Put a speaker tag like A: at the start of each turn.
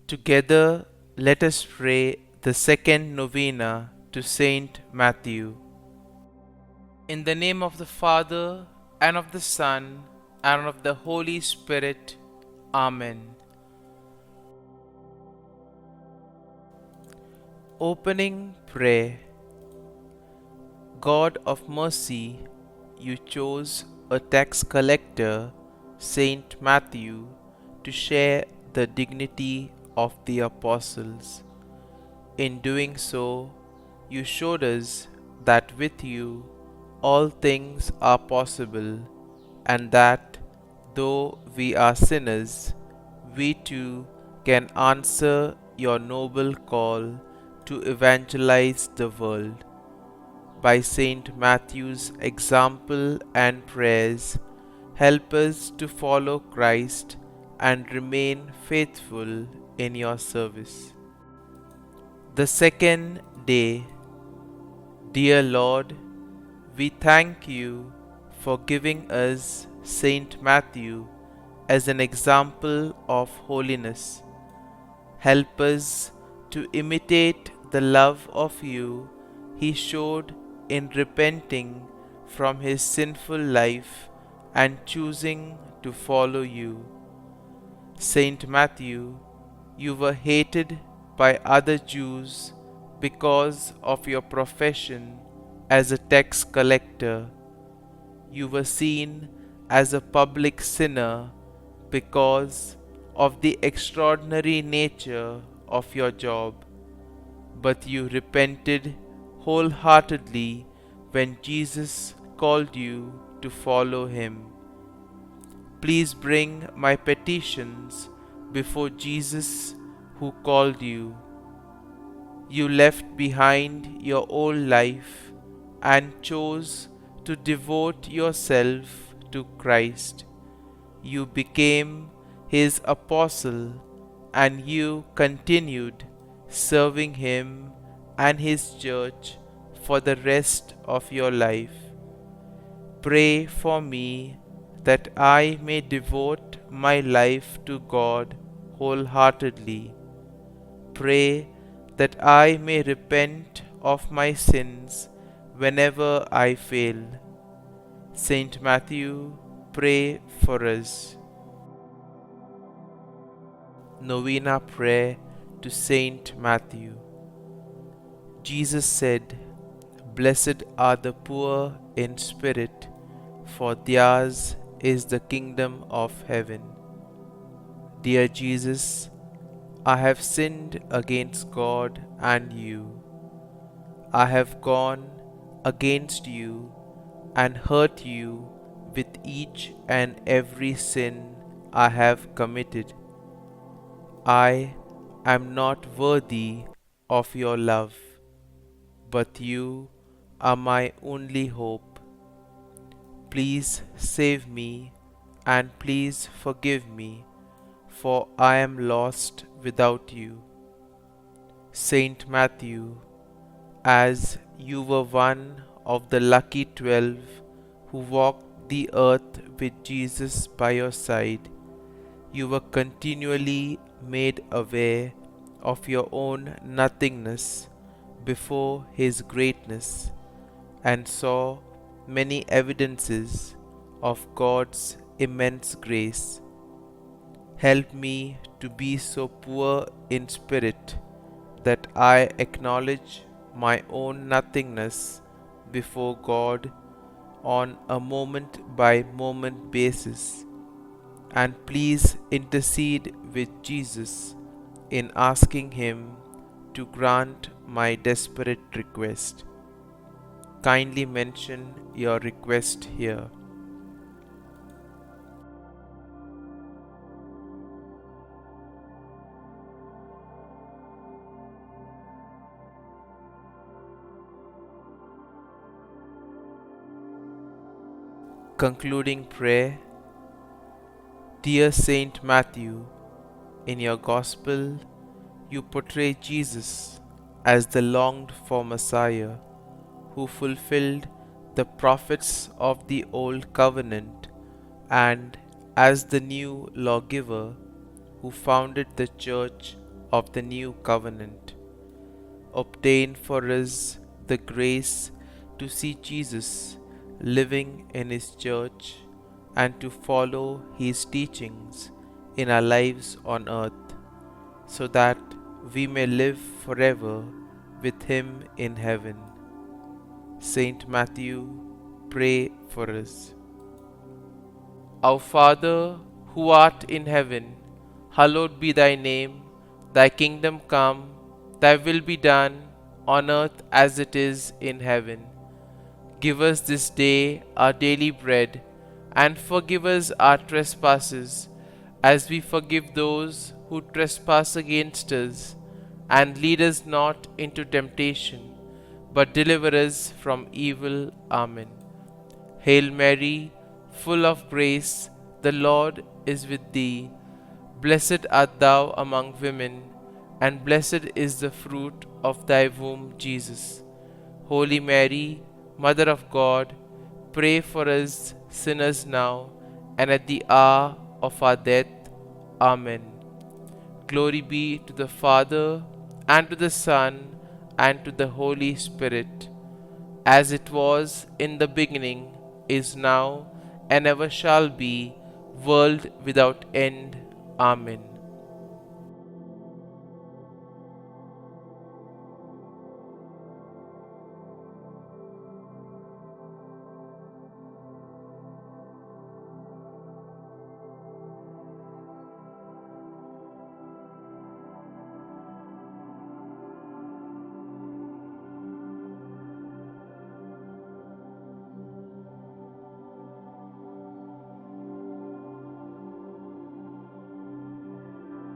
A: Together, let us pray the second novena to Saint Matthew. In the name of the Father, and of the Son, and of the Holy Spirit. Amen. Opening Prayer. God of mercy, you chose a tax collector, Saint Matthew, to share the dignity of the apostles. In doing so, you showed us that with you all things are possible, and that though we are sinners, we too can answer your noble call to evangelize the world. By Saint Matthew's example and prayers, help us to follow Christ and remain faithful in your service. The second day. Dear Lord, we thank you for giving us Saint Matthew as an example of holiness. Help us to imitate the love of you he showed in repenting from his sinful life and choosing to follow you. Saint Matthew, you were hated by other Jews because of your profession as a tax collector. You were seen as a public sinner because of the extraordinary nature of your job, but you repented wholeheartedly when Jesus called you to follow him. Please bring my petitions before Jesus who called you. You left behind your old life and chose to devote yourself to Christ. You became his apostle, and you continued serving him and his church for the rest of your life. Pray for me that I may devote my life to God wholeheartedly. Pray that I may repent of my sins whenever I fail. Saint Matthew, pray for us. Novena Prayer to Saint Matthew. Jesus said, "Blessed are the poor in spirit, for theirs is the kingdom of heaven." Dear Jesus, I have sinned against God and you. I have gone against you and hurt you with each and every sin I have committed. I am not worthy of your love, but you are my only hope. Please save me and please forgive me, for I am lost without you. Saint Matthew, as you were one of the lucky 12 who walked the earth with Jesus by your side, you were continually made aware of your own nothingness before his greatness, and saw many evidences of God's immense grace. Help me to be so poor in spirit that I acknowledge my own nothingness before God on a moment by moment basis, and please intercede with Jesus in asking him to grant my desperate request. Kindly mention your request here. Concluding prayer. Dear Saint Matthew, in your Gospel, you portray Jesus as the longed for Messiah who fulfilled the prophets of the Old Covenant, and as the new lawgiver who founded the Church of the new covenant. Obtain for us the grace to see Jesus living in His church and to follow His teachings in our lives on earth, so that we may live forever with Him in heaven. Saint Matthew, pray for us. Our Father, who art in heaven, hallowed be thy name. Thy kingdom come, thy will be done, on earth as it is in heaven. Give us this day our daily bread, and forgive us our trespasses, as we forgive those who trespass against us. And lead us not into temptation, but deliver us from evil. Amen. Hail Mary, full of grace, the Lord is with thee. Blessed art thou among women, and blessed is the fruit of thy womb, Jesus. Holy Mary, Mother of God, pray for us sinners now and at the hour of our death. Amen. Glory be to the Father, and to the Son, and to the Holy Spirit, as it was in the beginning, is now, and ever shall be, world without end. Amen.